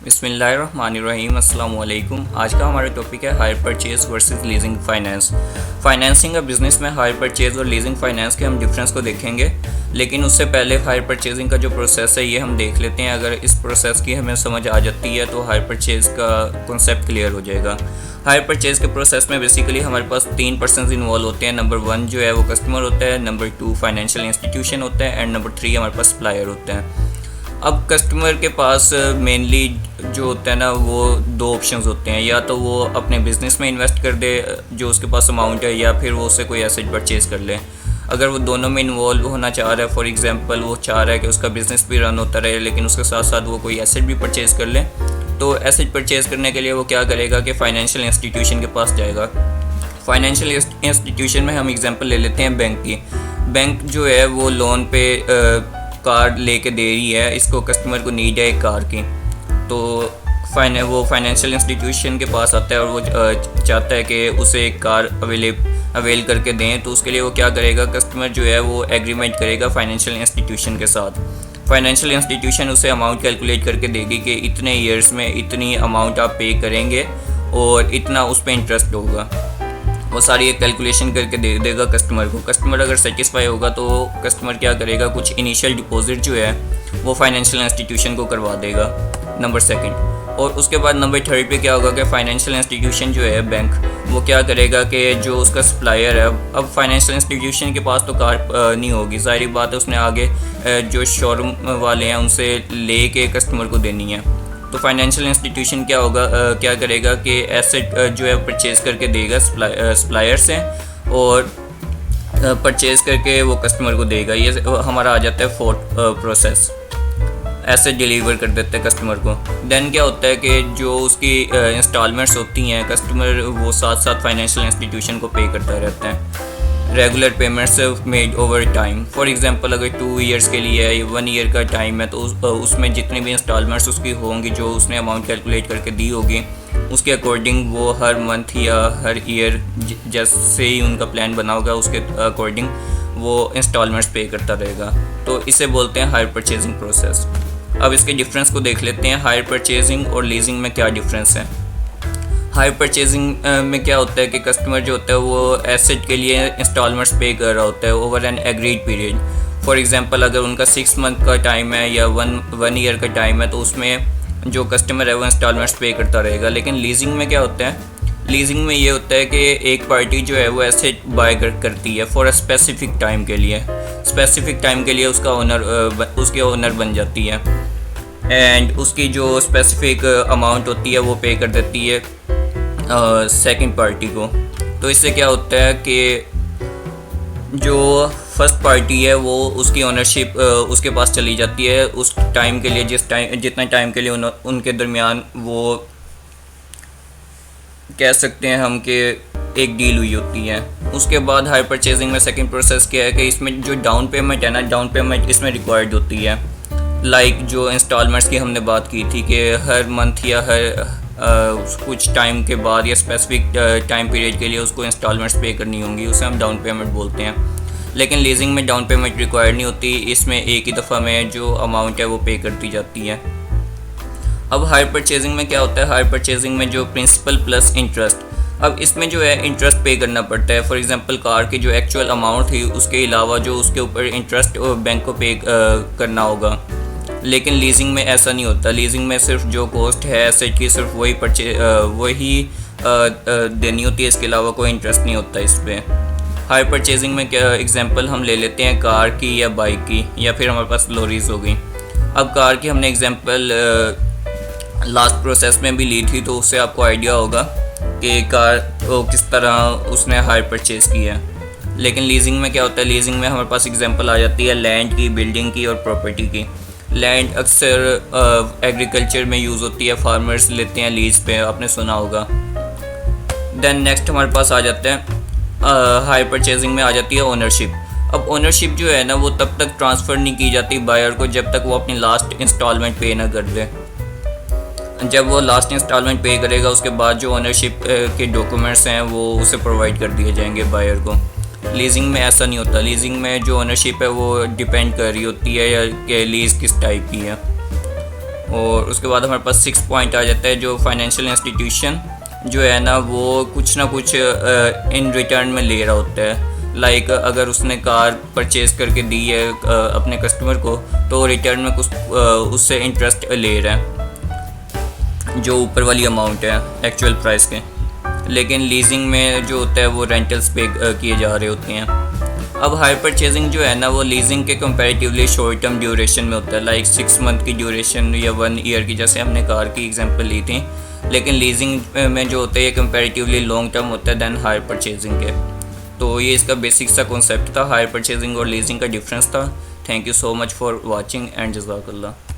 बिस्मिल्लाहिर्रहमानिर्रहीम अस्सलाम वालेकुम। आज का हमारा टॉपिक है hire purchase versus leasing finance. Financing का बिज़नेस में हायर परचेज़ और लीजिंग फाइनेंस के हम डिफरेंस को देखेंगे, लेकिन उससे पहले हायर परचेजिंग का जो प्रोसेस है ये हम देख लेते हैं। अगर इस प्रोसेस की हमें समझ आ जाती है तो हायर परचेज़ का कॉन्सेप्ट क्लियर हो जाएगा। हायर परचेज़ के प्रोसेस में बेसिकली हमारे पास 3 पर्सनस इन्वॉल्व होते हैं। नंबर 1 जो है वो कस्टमर होता है, नंबर 2 फाइनेंशियल इंस्टीट्यूशन होता है एंड नंबर 3 हमारे पास सप्लायर होते हैं। अब कस्टमर के पास मेनली जो होता है ना वो 2 ऑप्शंस होते हैं, या तो वो अपने बिज़नेस में इन्वेस्ट कर दे जो उसके पास अमाउंट है, या फिर वो उससे कोई एसेट परचेज़ कर ले। अगर वो दोनों में इन्वॉल्व होना चाह रहा है, फॉर एग्जांपल वो चाह रहा है कि उसका बिज़नेस भी रन होता रहे लेकिन उसके साथ साथ वो कोई एसेट भी परचेज़ कर ले, तो एसेट परचेज़ करने के लिए वो क्या करेगा कि फ़ाइनेंशियल इंस्टीट्यूशन के पास जाएगा। फाइनेंशियल इंस्टीट्यूशन में हम एग्जांपल ले लेते हैं बैंक की। बैंक जो है वो लोन पे कार लेके दे रही है, इसको कस्टमर को नीड है एक कार की, तो वो फाइनेंशियल इंस्टीट्यूशन के पास आता है और वो चाहता है कि उसे एक कार अवेल करके दें। तो उसके लिए वो क्या करेगा, कस्टमर जो है वो एग्रीमेंट करेगा फाइनेंशियल इंस्टीट्यूशन के साथ। फाइनेंशियल इंस्टीट्यूशन उसे अमाउंट कैलकुलेट करके देगी कि इतने ईयर्स में इतनी अमाउंट आप पे करेंगे और इतना उस पर इंटरेस्ट होगा। वो सारी एक कैलकुलेशन करके दे देगा कस्टमर को। कस्टमर अगर सेटिस्फाई होगा तो कस्टमर क्या करेगा, कुछ इनिशियल डिपॉजिट जो है वो फाइनेंशियल इंस्टीट्यूशन को करवा देगा, नंबर 2। और उसके बाद नंबर 3 पे क्या होगा कि फाइनेंशियल इंस्टीट्यूशन जो है बैंक, वो क्या करेगा कि जो उसका सप्लायर है, अब फाइनेंशियल इंस्टीट्यूशन के पास तो कार नहीं होगी, ज़ाहिर बात है उसने आगे जो शोरूम वाले हैं उनसे ले के कस्टमर को देनी है। तो फाइनेंशियल इंस्टीट्यूशन क्या करेगा कि एसेट जो है परचेज़ करके देगा सप्लायर से, और परचेज़ करके वो कस्टमर को देगा। ये हमारा आ जाता है 4th प्रोसेस, एसेट डिलीवर कर देते हैं कस्टमर को। देन क्या होता है कि जो उसकी इंस्टॉलमेंट्स होती हैं, कस्टमर वो साथ साथ फाइनेंशियल इंस्टीट्यूशन को पे करता रहता है। Regular payments made over time, for example अगर 2 ईयर्स के लिए है, 1 ईयर का टाइम है, तो उसमें जितनी भी इंस्टॉलमेंट्स उसकी होंगी जो उसने अमाउंट कैलकुलेट करके दी होगी, उसके अकॉर्डिंग वो हर मंथ या हर ईयर जैसे ही उनका प्लान बना होगा उसके अकॉर्डिंग वो इंस्टॉलमेंट्स पे करता रहेगा। तो इसे बोलते हैं हायर परचेजिंग प्रोसेस। अब इसके डिफरेंस को देख लेते हैं, हायर परचेजिंग और लीजिंग में क्या डिफरेंस है। हायर परचेजिंग में क्या होता है कि कस्टमर जो होता है वो एसेट के लिए इंस्टॉलमेंट्स पे कर रहा होता है over N agreed period. For example अगर उनका 6 मंथ का टाइम है या वन ईयर का टाइम है, तो उसमें जो कस्टमर है वो इंस्टॉलमेंट्स पे करता रहेगा। लेकिन लीजिंग में क्या होता है, लीजिंग में ये होता है कि एक पार्टी जो है वो एसेट बाय करती है फॉर अ स्पेसिफिक टाइम के लिए, उसके ओनर बन जाती है एंड उसकी जो स्पेसिफिक अमाउंट होती है वो पे कर देती है सेकंड पार्टी को। तो इससे क्या होता है कि जो फर्स्ट पार्टी है वो उसकी ओनरशिप उसके पास चली जाती है उस टाइम के लिए, जितना टाइम के लिए उनके दरमियान वो कह सकते हैं हम कि एक डील हुई होती है। उसके बाद हायर परचेजिंग में सेकंड प्रोसेस क्या है कि इसमें जो डाउन पेमेंट है ना, डाउन पेमेंट इसमें रिक्वायर्ड होती है। लाइक जो इंस्टॉलमेंट्स की हमने बात की थी कि हर मंथ या हर कुछ टाइम के बाद या स्पेसिफिक टाइम पीरियड के लिए उसको इंस्टॉलमेंट्स पे करनी होंगी, उसे हम डाउन पेमेंट बोलते हैं। लेकिन लीजिंग में डाउन पेमेंट रिक्वायर्ड नहीं होती, इसमें एक ही दफ़ा में जो अमाउंट है वो पे करती जाती है। अब हायर परचेजिंग में क्या होता है, हायर परचेजिंग में जो प्रिंसिपल प्लस इंटरेस्ट, अब इसमें जो है इंटरेस्ट पे करना पड़ता है। फॉर एग्जांपल कार की जो एक्चुअल अमाउंट थी उसके अलावा जो उसके ऊपर इंटरेस्ट बैंक को पे करना होगा। लेकिन लीजिंग में ऐसा नहीं होता, लीजिंग में सिर्फ जो कॉस्ट है एसेट की सिर्फ वही देनी होती है, इसके अलावा कोई इंटरेस्ट नहीं होता इस पर। हायर परचेजिंग में क्या एग्जांपल हम ले लेते हैं कार की या बाइक की, या फिर हमारे पास लॉरीज हो गई। अब कार की हमने एग्जांपल लास्ट प्रोसेस में भी ली थी, तो उससे आपको आइडिया होगा कि कार को किस तरह उसने हायर परचेज़ किया। लेकिन लीजिंग में क्या होता है, लीजिंग में हमारे पास एग्जांपल आ जाती है लैंड की, बिल्डिंग की और प्रॉपर्टी की। लैंड अक्सर एग्रीकल्चर में यूज़ होती है, फार्मर्स लेते हैं लीज पे, आपने सुना होगा। देन नेक्स्ट हमारे पास आ जाते हैं हायर परचेजिंग में आ जाती है ओनरशिप। अब ओनरशिप जो है ना वो तब तक ट्रांसफ़र नहीं की जाती बायर को जब तक वो अपनी लास्ट इंस्टॉलमेंट पे ना कर दे। जब वो लास्ट इंस्टॉलमेंट पे करेगा उसके बाद जो ओनरशिप के डॉक्यूमेंट्स हैं वो उसे प्रोवाइड कर दिए जाएंगे बायर को। लीजिंग में ऐसा नहीं होता, लीजिंग में जो ओनरशिप है वो डिपेंड कर रही होती है या कि लीज़ किस टाइप की है। और उसके बाद हमारे पास 6 पॉइंट आ जाता है जो फाइनेंशियल इंस्टीट्यूशन जो है ना वो कुछ ना कुछ इन रिटर्न में ले रहा होता है। लाइक अगर उसने कार परचेज़ करके दी है अपने कस्टमर को, तो रिटर्न में कुछ उससे इंटरेस्ट ले रहा है जो ऊपर वाली अमाउंट है एक्चुअल प्राइस के। लेकिन लीजिंग में जो होता है वो रेंटल्स पे किए जा रहे होते हैं। अब हायर परचेजिंग जो है ना वो लीजिंग के कंपैरेटिवली शॉर्ट टर्म ड्यूरेशन में होता है, लाइक 6 मंथ की ड्यूरेशन या 1 ईयर की, जैसे हमने कार की एग्जांपल ली थी। लेकिन लीजिंग में जो होता है ये कंपैरेटिवली लॉन्ग टर्म होता है दैन हायर परचेजिंग के। तो ये इसका बेसिक सा कॉन्सेप्ट था, हायर परचेजिंग और लीजिंग का डिफरेंस था। Thank you so much for watching and जज़ाकल्लाह।